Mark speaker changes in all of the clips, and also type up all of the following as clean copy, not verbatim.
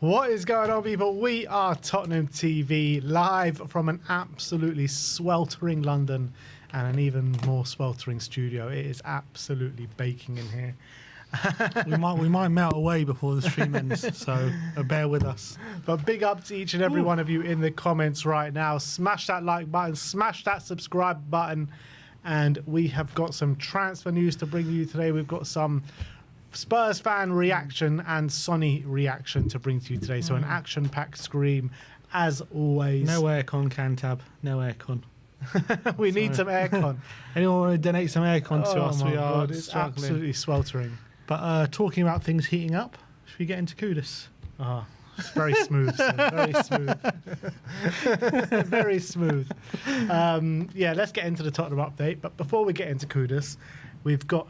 Speaker 1: What is going on, people? We are Tottenham TV, live from an absolutely sweltering London and an even more sweltering studio. It is absolutely baking in here.
Speaker 2: we might melt away before the stream ends, so bear with us.
Speaker 1: But big up to each and every one of you in the comments right now. Smash that like button, smash that subscribe button, and we have got some transfer news to bring you today. We've got some Spurs fan reaction and Sonny reaction to bring to you today. So an action-packed scream, as always.
Speaker 2: No aircon, Cantab. No aircon.
Speaker 1: We need some aircon.
Speaker 2: Anyone want to donate some aircon to us? We are
Speaker 1: it's
Speaker 2: struggling.
Speaker 1: absolutely sweltering.
Speaker 2: But talking about things heating up, should we get into Kudus?
Speaker 1: Oh, it's very smooth, sir. Very smooth. Very smooth. Yeah, let's get into the Tottenham update. But before we get into Kudus, we've got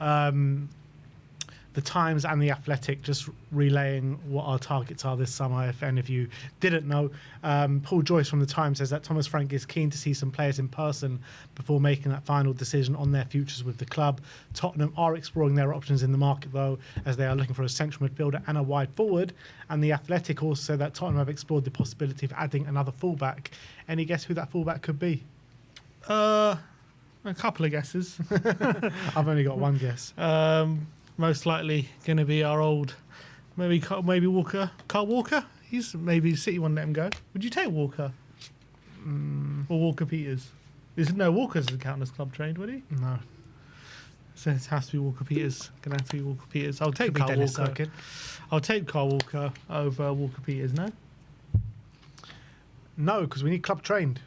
Speaker 1: the Times and the Athletic just relaying what our targets are this summer. If any of you didn't know, Paul Joyce from the Times says that Thomas Frank is keen to see some players in person before making that final decision on their futures with the club. Tottenham are exploring their options in the market, though, as they are looking for a central midfielder and a wide forward. And the Athletic also said that Tottenham have explored the possibility of adding another fullback. Any guess who that fullback could be?
Speaker 2: A couple of guesses.
Speaker 1: I've only got one guess.
Speaker 2: Most likely going to be our old, maybe Walker. Carl Walker? Maybe City won't let him go. Would you take Walker? Or Walker Peters? Walker's the count as club trained, would he?
Speaker 1: No.
Speaker 2: So it has to be Walker Peters. Going to have to be Walker Peters. I'll take
Speaker 1: Could be
Speaker 2: Carl
Speaker 1: Dennis
Speaker 2: Walker.
Speaker 1: Cirkin.
Speaker 2: I'll take Carl Walker over Walker Peters, no?
Speaker 1: No, because we need club trained.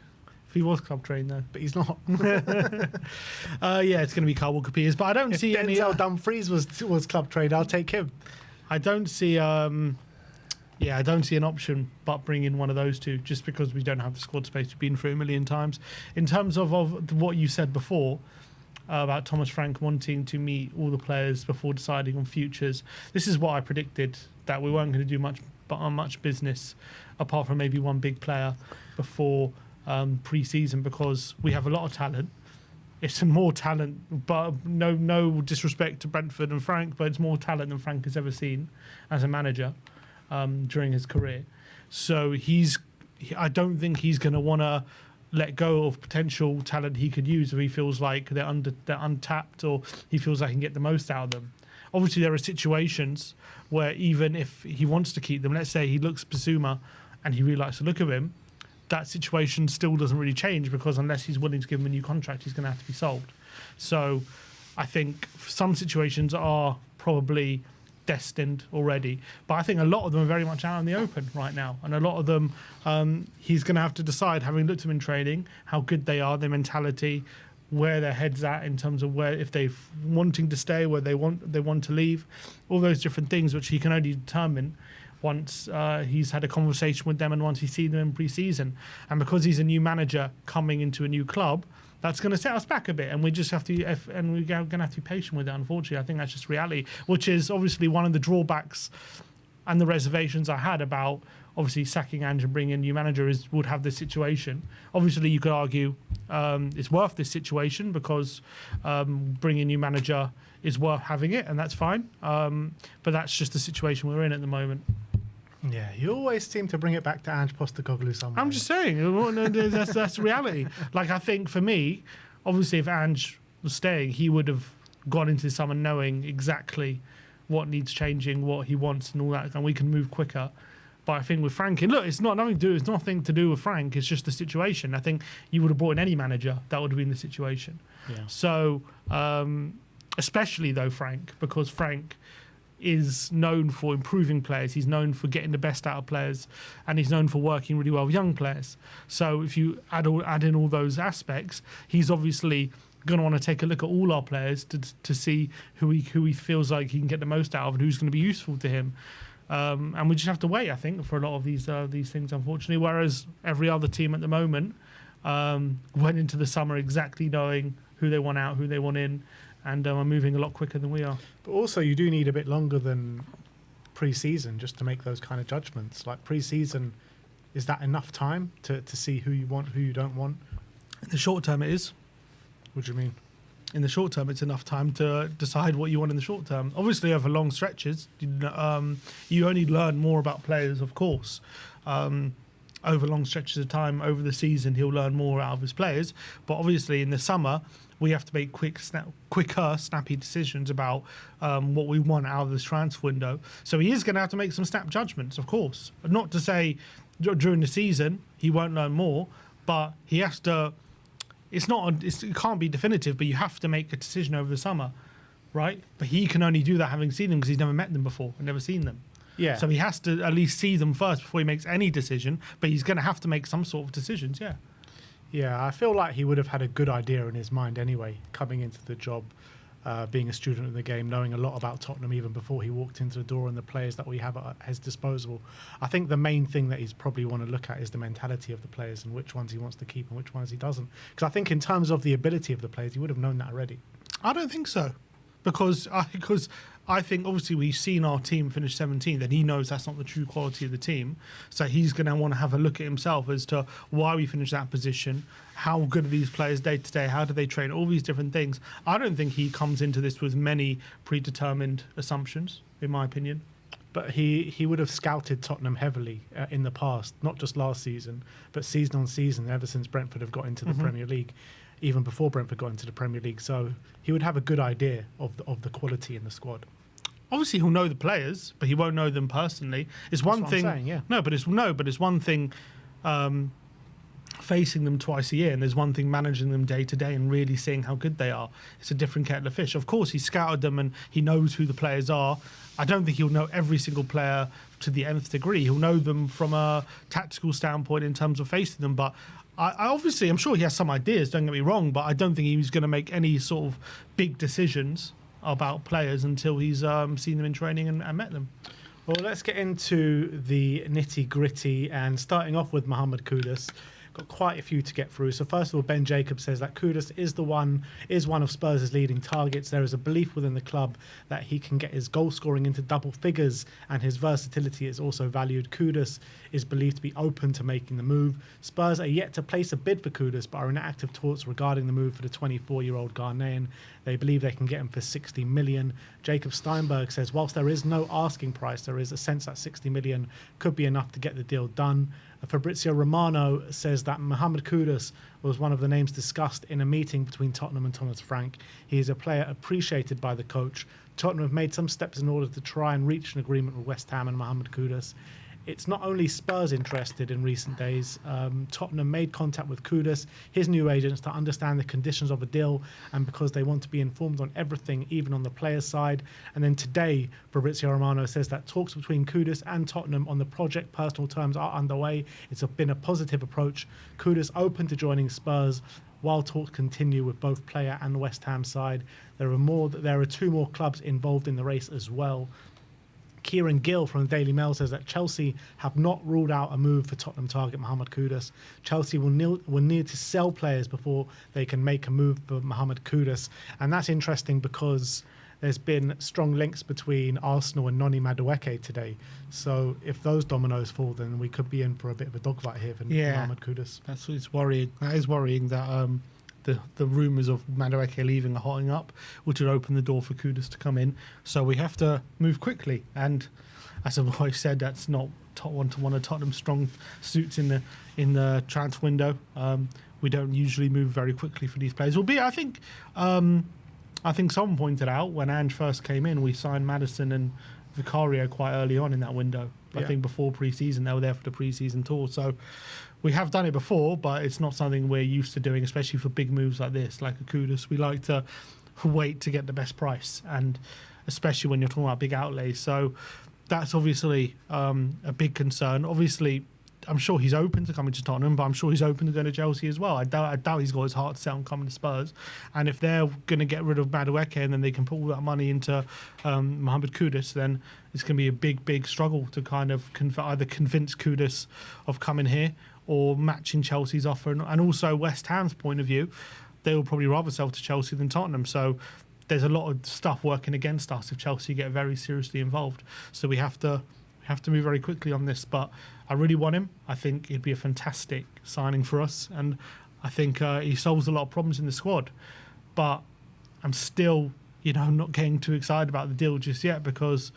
Speaker 2: If he was club trained, though.
Speaker 1: But he's not.
Speaker 2: Yeah, it's going to be Carl Walker Peters. But I don't see any.
Speaker 1: Denzel Dumfries was club trained. I'll take him.
Speaker 2: I don't see. I don't see an option but bring in one of those two, just because we don't have the squad space. We've been through a million times. In terms of what you said before about Thomas Frank wanting to meet all the players before deciding on futures, this is what I predicted, that we weren't going to do much business apart from maybe one big player before pre-season, because we have a lot of talent. It's more talent, but no disrespect to Brentford and Frank, but it's more talent than Frank has ever seen as a manager during his career. So I don't think he's going to want to let go of potential talent he could use if he feels like they're untapped, or he feels like he can get the most out of them. Obviously, there are situations where even if he wants to keep them, let's say he looks at Basuma and he really likes the look of him, that situation still doesn't really change, because unless he's willing to give him a new contract, he's going to have to be sold. So I think some situations are probably destined already, but I think a lot of them are very much out in the open right now, and a lot of them he's going to have to decide, having looked at them in training, how good they are, their mentality, where their head's at in terms of where, if they're wanting to stay, where they want to leave, all those different things which he can only determine once he's had a conversation with them and once he's seen them in pre-season. And because he's a new manager coming into a new club, that's going to set us back a bit, and we just have to, and we're going to have to be patient with it. Unfortunately, I think that's just reality, which is obviously one of the drawbacks and the reservations I had about obviously sacking Ange and bringing in a new manager would have this situation. Obviously, you could argue it's worth this situation, because bringing a new manager is worth having it, and that's fine. But that's just the situation we're in at the moment.
Speaker 1: Yeah, you always seem to bring it back to Ange Postecoglou somehow.
Speaker 2: I'm just saying, that's the reality. Like, I think for me, obviously, if Ange was staying, he would have gone into the summer knowing exactly what needs changing, what he wants, and all that, and we can move quicker. But I think with Frank, and look, it's nothing to do with Frank. It's just the situation. I think you would have brought in any manager that would have been the situation.
Speaker 1: Yeah.
Speaker 2: So, especially though Frank, because Frank is known for improving players. He's known for getting the best out of players, and he's known for working really well with young players. So if you add in all those aspects, he's obviously going to want to take a look at all our players to see who he feels like he can get the most out of and who's going to be useful to him. And we just have to wait, I think, for a lot of these things, unfortunately. Whereas every other team at the moment went into the summer exactly knowing who they want out, who they want in, and are moving a lot quicker than we are.
Speaker 1: But also, you do need a bit longer than pre-season just to make those kind of judgments. Like, pre-season, is that enough time to see who you want, who you don't want?
Speaker 2: In the short term, it is.
Speaker 1: What do you mean?
Speaker 2: in the short term, it's enough time to decide what you want in the short term. Obviously, over long stretches, you only learn more about players, of course. Over long stretches of time, over the season, he'll learn more out of his players. But obviously, in the summer, we have to make quicker, snappy decisions about what we want out of this transfer window. So he is going to have to make some snap judgments, of course. Not to say during the season he won't learn more, but he has to. It can't be definitive, but you have to make a decision over the summer, right? But he can only do that having seen them because he's never met them before and never seen them.
Speaker 1: Yeah.
Speaker 2: So he has to at least see them first before he makes any decision. But he's going to have to make some sort of decisions. Yeah.
Speaker 1: Yeah, I feel like he would have had a good idea in his mind anyway, coming into the job, being a student of the game, knowing a lot about Tottenham even before he walked into the door and the players that we have at his disposal. I think the main thing that he's probably want to look at is the mentality of the players and which ones he wants to keep and which ones he doesn't. Because I think in terms of the ability of the players, he would have known that already.
Speaker 2: I don't think so. Because I think obviously we've seen our team finish 17th and he knows that's not the true quality of the team. So he's going to want to have a look at himself as to why we finished that position, how good are these players day to day, how do they train, all these different things. I don't think he comes into this with many predetermined assumptions, in my opinion.
Speaker 1: But he would have scouted Tottenham heavily in the past, not just last season, but season on season, ever since Brentford have got into the Premier League, even before Brentford got into the Premier League. So he would have a good idea of the quality in the squad.
Speaker 2: Obviously, he'll know the players, but he won't know them personally. It's
Speaker 1: That's
Speaker 2: one
Speaker 1: what
Speaker 2: thing.
Speaker 1: I'm saying, yeah.
Speaker 2: No, but it's one thing facing them twice a year, and there's one thing managing them day to day and really seeing how good they are. It's a different kettle of fish. Of course, he scouted them and he knows who the players are. I don't think he'll know every single player to the nth degree. He'll know them from a tactical standpoint in terms of facing them, but I'm sure he has some ideas, don't get me wrong, but I don't think he's going to make any sort of big decisions about players until he's seen them in training and met them.
Speaker 1: Well, let's get into the nitty-gritty, and starting off with Mohamed Kudus. Got quite a few to get through. So first of all, Ben Jacobs says that Cudas is one of Spurs' leading targets. There is a belief within the club that he can get his goal scoring into double figures, and his versatility is also valued. Cudas is believed to be open to making the move. Spurs are yet to place a bid for Cudas, but are in active talks regarding the move for the 24-year-old Ghanaian. They believe they can get him for 60 million. Jacob Steinberg says, whilst there is no asking price, there is a sense that 60 million could be enough to get the deal done. Fabrizio Romano says that Mohamed Kudus was one of the names discussed in a meeting between Tottenham and Thomas Frank. He is a player appreciated by the coach. Tottenham have made some steps in order to try and reach an agreement with West Ham and Mohamed Kudus. It's not only Spurs interested in recent days. Tottenham made contact with Kudus, his new agents, to understand the conditions of a deal, and because they want to be informed on everything, even on the players' side. And then today, Fabrizio Romano says that talks between Kudus and Tottenham on the project personal terms are underway. It's been a positive approach. Kudus open to joining Spurs while talks continue with both player and West Ham side. There are two more clubs involved in the race as well. Kieran Gill from the Daily Mail says that Chelsea have not ruled out a move for Tottenham target Mohamed Kudus. Chelsea will need to sell players before they can make a move for Mohamed Kudus. And that's interesting because there's been strong links between Arsenal and Noni Madueke today. So if those dominoes fall, then we could be in for a bit of a dogfight here for Mohamed Kudus.
Speaker 2: That's what's worrying. That is worrying that the rumours of Madueke leaving are hotting up, which would open the door for Cudas to come in. So we have to move quickly. And as I've always said, that's not one of Tottenham's strong suits in the transfer window. We don't usually move very quickly for these players. I think someone pointed out when Ange first came in, we signed Maddison and Vicario quite early on in that window. I think before pre-season, they were there for the pre-season tour. So we have done it before, but it's not something we're used to doing, especially for big moves like this, like a Kudus. We like to wait to get the best price, and especially when you're talking about big outlays. So that's obviously a big concern. Obviously, I'm sure he's open to coming to Tottenham, but I'm sure he's open to going to Chelsea as well. I doubt he's got his heart set on coming to Spurs. And if they're going to get rid of Madueke and then they can put all that money into Mohamed Kudus, then it's going to be a big struggle to kind of either convince Kudus of coming here or matching Chelsea's offer. And also West Ham's point of view, they will probably rather sell to Chelsea than Tottenham. So there's a lot of stuff working against us if Chelsea get very seriously involved. So we have to move very quickly on this, but I really want him. I think he'd be a fantastic signing for us, and I think he solves a lot of problems in the squad. But I'm still, not getting too excited about the deal just yet, because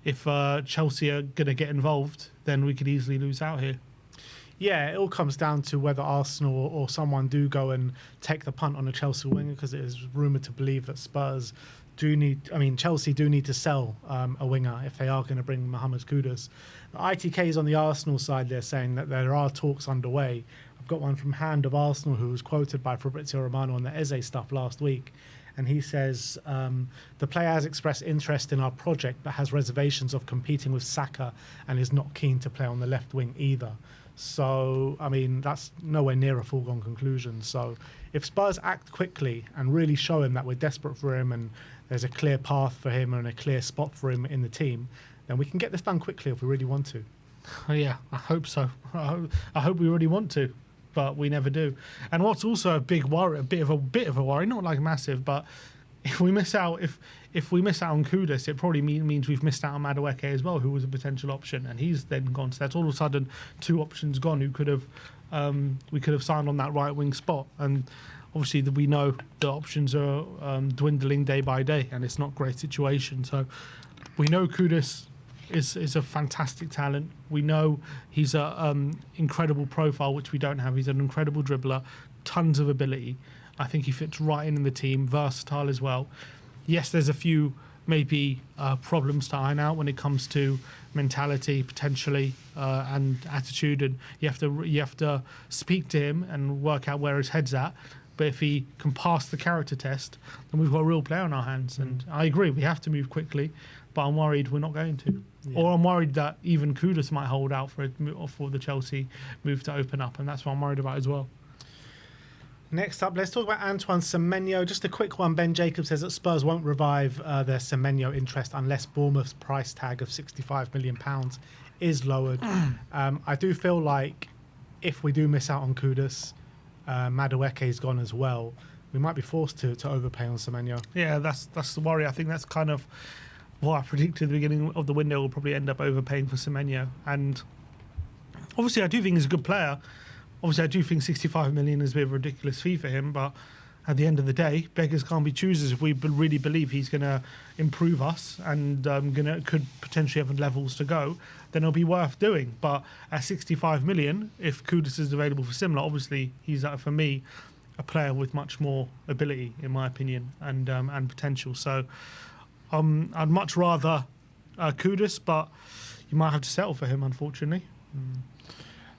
Speaker 2: if Chelsea are going to get involved, then we could easily lose out here.
Speaker 1: Yeah, it all comes down to whether Arsenal or someone do go and take the punt on a Chelsea winger, because it is rumoured to believe that Chelsea do need to sell a winger if they are going to bring Mohamed Kudus. ITK is on the Arsenal side. They're saying that there are talks underway. I've got one from Hand of Arsenal, who was quoted by Fabrizio Romano on the Eze stuff last week. And he says, the player has expressed interest in our project, but has reservations of competing with Saka and is not keen to play on the left wing either. So, that's nowhere near a foregone conclusion. So if Spurs act quickly and really show him that we're desperate for him and there's a clear path for him and a clear spot for him in the team, then we can get this done quickly if we really want to.
Speaker 2: Oh, yeah, I hope so. I hope we really want to, but we never do. And what's also a big worry, a bit of a worry, not like massive, but if we miss out, if we miss out on Kudus, it probably means we've missed out on Madueke as well, who was a potential option, and he's then gone. So that's all of a sudden 2 options gone. Who could have we could have signed on that right wing spot, and obviously we know the options are dwindling day by day, and it's not a great situation. So we know Kudus is a fantastic talent. We know he's a incredible profile, which we don't have. He's an incredible dribbler, tons of ability. I think he fits right in the team, versatile as well. Yes, there's a few maybe problems to iron out when it comes to mentality potentially and attitude, and you have to speak to him and work out where his head's at. But if he can pass the character test, then we've got a real player on our hands. And I agree, we have to move quickly, but I'm worried we're not going to. Yeah. Or I'm worried that even Kudus might hold out for the Chelsea move to open up, and that's what I'm worried about as well.
Speaker 1: Next up, let's talk about Antoine Semenyo. Just a quick one. Ben Jacobs says that Spurs won't revive their Semenyo interest unless Bournemouth's price tag of £65 million is lowered. I do feel like if we do miss out on Cudas, Madueke's gone as well, we might be forced to overpay on Semenyo.
Speaker 2: Yeah, that's the worry. I think that's kind of what I predicted at the beginning of the window. We'll probably end up overpaying for Semenyo. And obviously I do think he's a good player. Obviously, I do think 65 million is a bit of a ridiculous fee for him, but at the end of the day, beggars can't be choosers. If we really believe he's going to improve us and could potentially have levels to go, then it'll be worth doing. But at 65 million, if Kudus is available for similar, obviously he's, for me, a player with much more ability, in my opinion, and potential. So I'd much rather Kudus, but you might have to settle for him, unfortunately.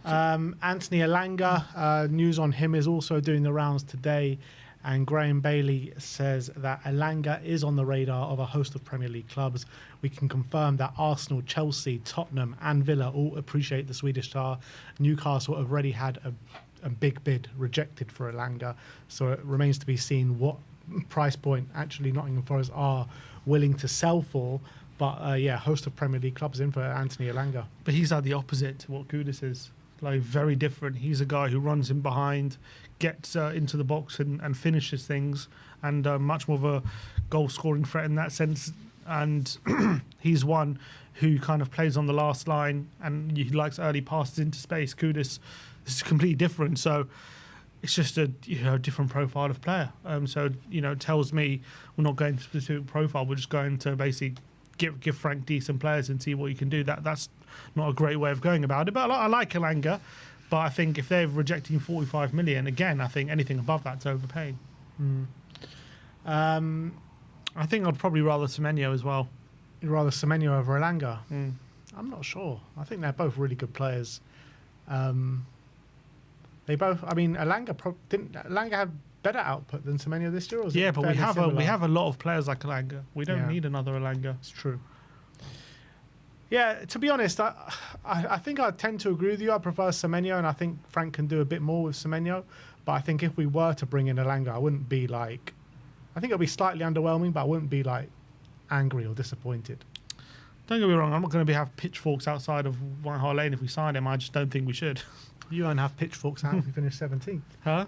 Speaker 1: Anthony Alanga, news on him is also doing the rounds today, and Graham Bailey says that Alanga is on the radar of a host of Premier League clubs. We can confirm that Arsenal, Chelsea, Tottenham and Villa all appreciate the Swedish star. Newcastle have already had a big bid rejected for Alanga, so it remains to be seen what price point actually Nottingham Forest are willing to sell for. But host of Premier League clubs in for Anthony Alanga.
Speaker 2: But he's like the opposite to what Kudus is. Like, very different. He's a guy who runs in behind, gets into the box and finishes things, and much more of a goal-scoring threat in that sense. And he's one who kind of plays on the last line, and he likes early passes into space. Kudus is completely different. So it's just a different profile of player. So it tells me we're not going to specific profile. We're just going to basically give Frank decent players and see what you can do. That's not a great way of going about it. But I like Alanga. But I think if they're rejecting 45 million, again, I think anything above that's overpaying. I think I'd probably rather Semenyo as well.
Speaker 1: You'd rather Semenyo over Alanga? I'm not sure. I think they're both really good players. They both. Didn't Alanga have better output than Semenyo this year? Or
Speaker 2: yeah, but we have a lot of players like Alanga. We don't need another Alanga.
Speaker 1: It's true. Yeah, to be honest, I think I tend to agree with you. I prefer Semenyo, and I think Frank can do a bit more with Semenyo. But I think if we were to bring in Alanga, I wouldn't be like... I think it'll be slightly underwhelming, but I wouldn't be like angry or disappointed.
Speaker 2: Don't get me wrong, I'm not going to have pitchforks outside of White Hart Lane if we sign him. I just don't think we should.
Speaker 1: You won't have pitchforks out if we finish 17th.
Speaker 2: Huh?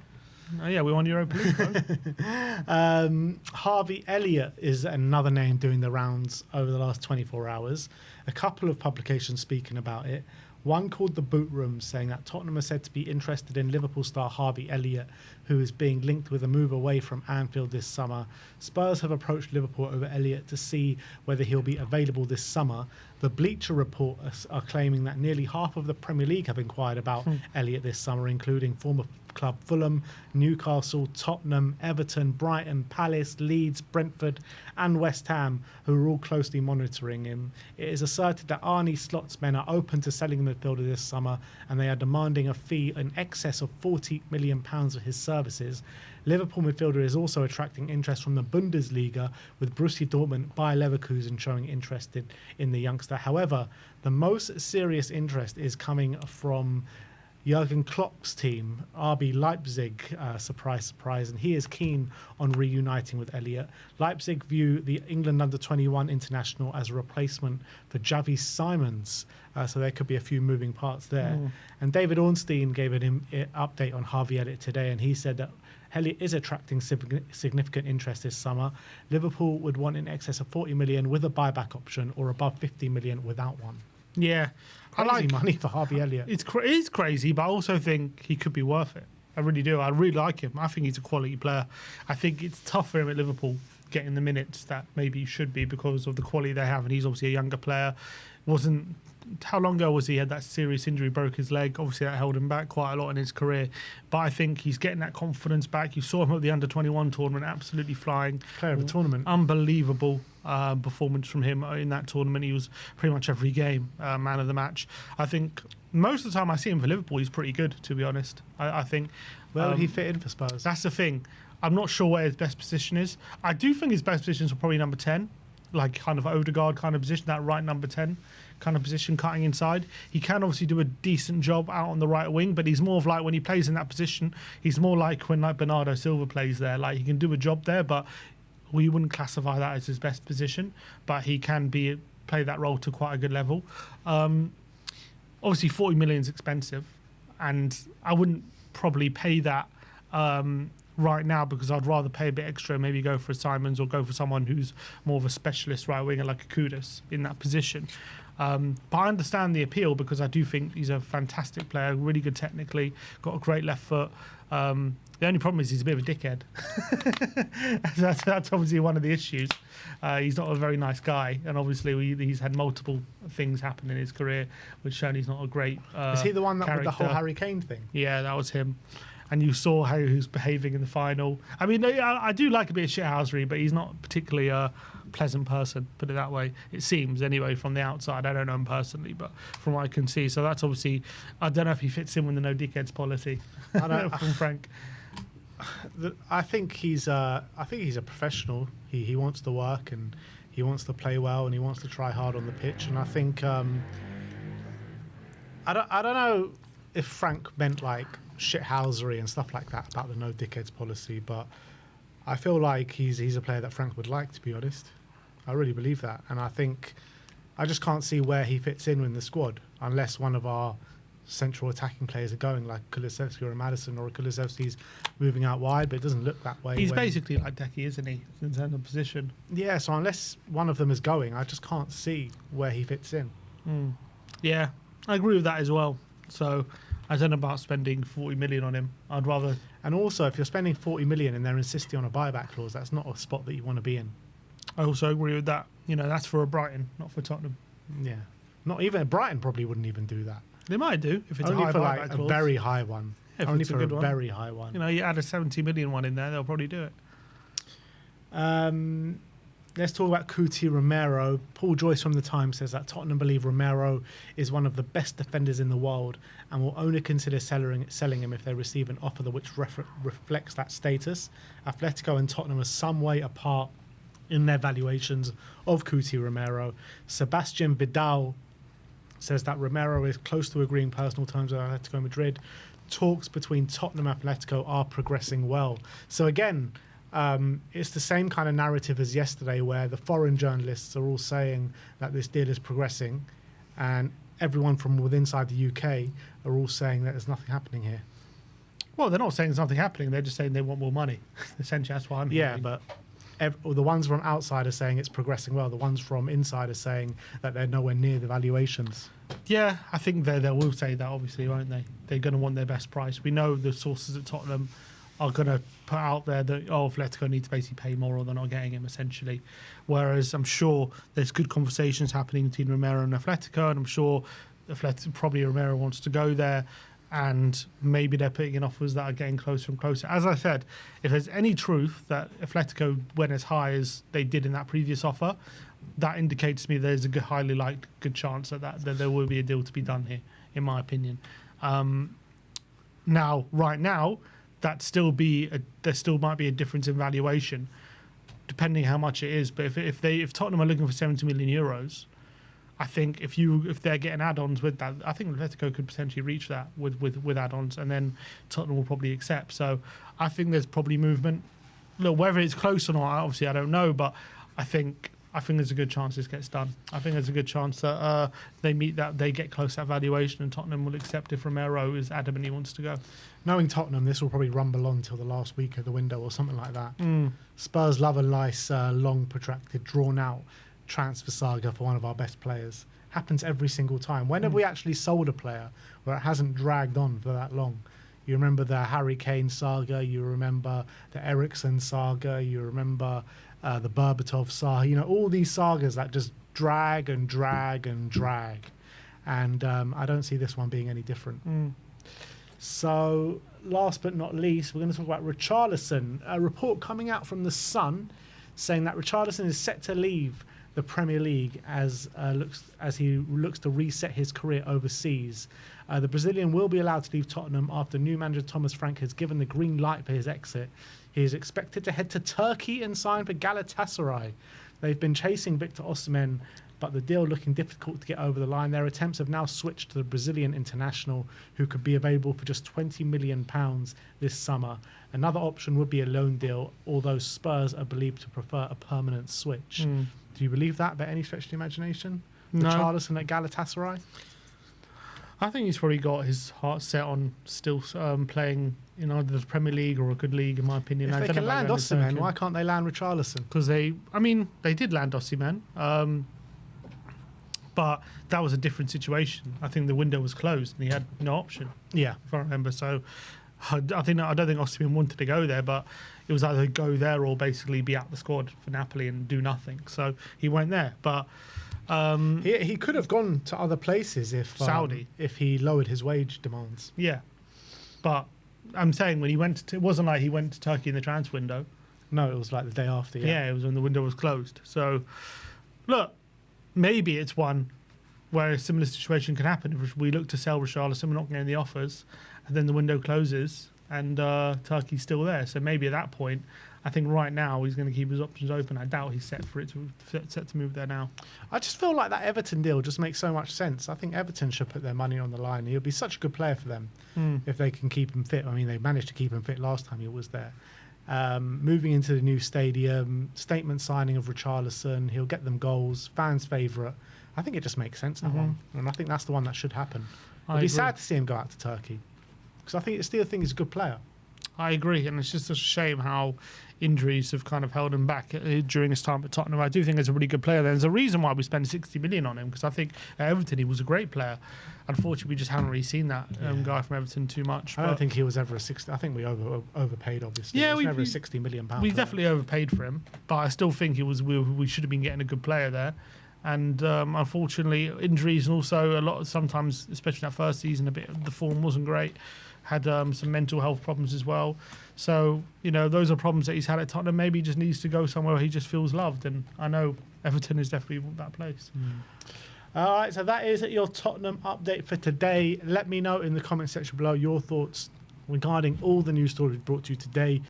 Speaker 2: Oh, yeah, we won Europa League, bro.
Speaker 1: Harvey Elliot is another name doing the rounds over the last 24 hours. A couple of publications speaking about it. One called The Boot Room, saying that Tottenham are said to be interested in Liverpool star Harvey Elliott, who is being linked with a move away from Anfield this summer. Spurs have approached Liverpool over Elliott to see whether he'll be available this summer. The Bleacher Report are claiming that nearly half of the Premier League have inquired about Elliott this summer, including former club Fulham, Newcastle, Tottenham, Everton, Brighton, Palace, Leeds, Brentford and West Ham, who are all closely monitoring him. It is asserted that Arne Slot's men are open to selling the midfielder this summer, and they are demanding a fee in excess of £40 million for his services. Liverpool midfielder is also attracting interest from the Bundesliga, with Borussia Dortmund, Bayer Leverkusen showing interest in the youngster. However, the most serious interest is coming from Jurgen Klopp's team, RB Leipzig, surprise, surprise, and he is keen on reuniting with Elliott. Leipzig view the England under-21 international as a replacement for Javi Simons, so there could be a few moving parts there. And David Ornstein gave an update on Harvey Elliott today, and he said that Elliott is attracting significant interest this summer. Liverpool would want in excess of 40 million with a buyback option, or above 50 million without one.
Speaker 2: Yeah.
Speaker 1: Crazy money for Harvey Elliott.
Speaker 2: It is crazy, but I also think he could be worth it. I really do. I really like him. I think he's a quality player. I think it's tough for him at Liverpool getting the minutes that maybe he should be because of the quality they have, and he's obviously a younger player. How long ago was he had that serious injury, broke his leg? Obviously that held him back quite a lot in his career, but I think he's getting that confidence back. You saw him at the under-21 tournament, absolutely flying.
Speaker 1: Player of the tournament.
Speaker 2: Unbelievable performance from him in that tournament. He was pretty much every game man of the match. I think most of the time I see him for Liverpool, he's pretty good, to be honest. I think
Speaker 1: where would he fit in for Spurs?
Speaker 2: That's the thing. I'm not sure where his best position is. I do think his best positions are probably number 10, like kind of Odegaard kind of position, that right number 10 kind of position, cutting inside. He can obviously do a decent job out on the right wing, but he's more of like when he plays in that position, he's more like when like Bernardo Silva plays there. Like he can do a job there, but we wouldn't classify that as his best position. But he can play that role to quite a good level. Obviously, 40 million is expensive, and I wouldn't probably pay that right now because I'd rather pay a bit extra, maybe go for a Simons or go for someone who's more of a specialist right winger like a Kudus in that position. But I understand the appeal because I do think he's a fantastic player, really good technically, got a great left foot. The only problem is he's a bit of a dickhead. That's obviously one of the issues. He's not a very nice guy, and obviously he's had multiple things happen in his career, which shown he's not a great
Speaker 1: Is he the one that with the
Speaker 2: character.
Speaker 1: whole Harry Kane thing?
Speaker 2: Yeah, that was him. And you saw how he was behaving in the final. I mean, I do like a bit of shithousery, but he's not particularly a pleasant person, put it that way. It seems, anyway, from the outside. I don't know him personally, but from what I can see. So that's obviously, I don't know if he fits in with the no dickheads policy from Frank.
Speaker 1: I think he's a professional. He wants to work and he wants to play well and he wants to try hard on the pitch. And I think I don't know if Frank meant like shithousery and stuff like that about the no dickheads policy, but I feel like he's a player that Frank would like, to be honest. I really believe that, and I think I just can't see where he fits in the squad unless one of our central attacking players are going, like Kulusevski or a Maddison, or Kulusevski's moving out wide, but it doesn't look that way.
Speaker 2: He's basically like Decky, isn't he, in terms of position?
Speaker 1: Yeah, so unless one of them is going, I just can't see where he fits in.
Speaker 2: Yeah, I agree with that as well. So I don't know about spending 40 million on him. I'd rather...
Speaker 1: And also, if you're spending 40 million and they're insisting on a buyback clause, that's not a spot that you want to be in.
Speaker 2: I also agree with that. You know, that's for a Brighton, not for Tottenham.
Speaker 1: Yeah. Not even... Brighton probably wouldn't even do that.
Speaker 2: They might do, if it's
Speaker 1: only
Speaker 2: a high
Speaker 1: for
Speaker 2: buyback
Speaker 1: like
Speaker 2: clause.
Speaker 1: a very high one.
Speaker 2: If
Speaker 1: only
Speaker 2: it's
Speaker 1: for
Speaker 2: a good one.
Speaker 1: very high one.
Speaker 2: You know, you add a 70 million one in there, they'll probably do it.
Speaker 1: Let's talk about Cuti Romero. Paul Joyce from The Times says that Tottenham believe Romero is one of the best defenders in the world and will only consider selling him if they receive an offer which reflects that status. Atletico and Tottenham are some way apart in their valuations of Cuti Romero. Sebastian Vidal says that Romero is close to agreeing personal terms with Atletico Madrid. Talks between Tottenham and Atletico are progressing well. So again, it's the same kind of narrative as yesterday, where the foreign journalists are all saying that this deal is progressing, and everyone from inside the UK are all saying that there's nothing happening here.
Speaker 2: Well, they're not saying there's nothing happening. They're just saying they want more money. Essentially, that's what I'm hearing.
Speaker 1: Yeah, but the ones from outside are saying it's progressing well. The ones from inside are saying that they're nowhere near the valuations.
Speaker 2: Yeah, I think they will say that, obviously, won't they? They're going to want their best price. We know the sources at Tottenham are going to put out there that, Atletico need to basically pay more or they're not getting him, essentially. Whereas I'm sure there's good conversations happening between Romero and Atletico, and I'm sure probably Romero wants to go there, and maybe they're putting in offers that are getting closer and closer. As I said, if there's any truth that Atletico went as high as they did in that previous offer, that indicates to me there's a highly liked good chance that there will be a deal to be done here, in my opinion. Right now, there still might be a difference in valuation, depending how much it is. But if Tottenham are looking for 70 million euros, I think if they're getting add-ons with that, I think Atletico could potentially reach that with add-ons, and then Tottenham will probably accept. So I think there's probably movement. Look, whether it's close or not, obviously I don't know, but I think there's a good chance this gets done. I think there's a good chance that they get close to that valuation, and Tottenham will accept if Romero is adamant he wants to go.
Speaker 1: Knowing Tottenham, this will probably rumble on till the last week of the window or something like that. Spurs love a nice, long, protracted, drawn-out transfer saga for one of our best players. Happens every single time. When have we actually sold a player where it hasn't dragged on for that long? You remember the Harry Kane saga, you remember the Eriksen saga, you remember the Berbatov saga, all these sagas that just drag and drag and drag. And I don't see this one being any different. So last but not least, we're going to talk about Richarlison. A report coming out from The Sun saying that Richarlison is set to leave the Premier League as he looks to reset his career overseas. The Brazilian will be allowed to leave Tottenham after new manager Thomas Frank has given the green light for his exit. He is expected to head to Turkey and sign for Galatasaray. They've been chasing Victor Osimhen, but the deal looking difficult to get over the line. Their attempts have now switched to the Brazilian international, who could be available for just £20 million this summer. Another option would be a loan deal, although Spurs are believed to prefer a permanent switch. Do you believe that by any stretch of the imagination?
Speaker 2: No.
Speaker 1: Richarlison at Galatasaray?
Speaker 2: I think he's probably got his heart set on still playing in either the Premier League or a good league, in my opinion.
Speaker 1: If they can land Osimhen, why can't they land Richarlison?
Speaker 2: Because they did land Osimhen, but that was a different situation. I think the window was closed and he had no option.
Speaker 1: Yeah,
Speaker 2: if I remember. So I don't think Osimhen wanted to go there, but it was either go there or basically be out the squad for Napoli and do nothing. So he went there, but
Speaker 1: he could have gone to other places if
Speaker 2: Saudi,
Speaker 1: if he lowered his wage demands.
Speaker 2: Yeah, but I'm saying when he went to, it wasn't like he went to Turkey in the transfer window.
Speaker 1: No, it was like the day after.
Speaker 2: Yeah, it was when the window was closed. So look, maybe it's one where a similar situation could happen. If we look to sell Richarlison, we're not getting the offers, and then the window closes and Turkey's still there. So maybe at that point, I think right now he's going to keep his options open. I doubt he's set to move there now.
Speaker 1: I just feel like that Everton deal just makes so much sense. I think Everton should put their money on the line. He'll be such a good player for them if they can keep him fit. I mean, they managed to keep him fit last time he was there. Moving into the new stadium, statement signing of Richarlison, he'll get them goals, fans' favourite. I think it just makes sense, that one. And I think that's the one that should happen. It'd be sad to see him go out to Turkey, because I still think he's a good player.
Speaker 2: I agree, and it's just a shame how injuries have kind of held him back during his time at Tottenham. I do think he's a really good player. There's a reason why we spent 60 million on him, because I think at Everton he was a great player. Unfortunately, we just haven't really seen that guy from Everton too much.
Speaker 1: I don't think he was ever a 60. I think we overpaid, obviously.
Speaker 2: Yeah,
Speaker 1: he was never a £60 million player.
Speaker 2: We definitely overpaid for him, but I still think we should have been getting a good player there. And unfortunately, injuries and also sometimes, especially that first season, the form wasn't great. Had some mental health problems as well. So, those are problems that he's had at Tottenham. Maybe he just needs to go somewhere where he just feels loved. And I know Everton is definitely that place.
Speaker 1: All right, so that is your Tottenham update for today. Let me know in the comment section below your thoughts regarding all the news stories brought to you today.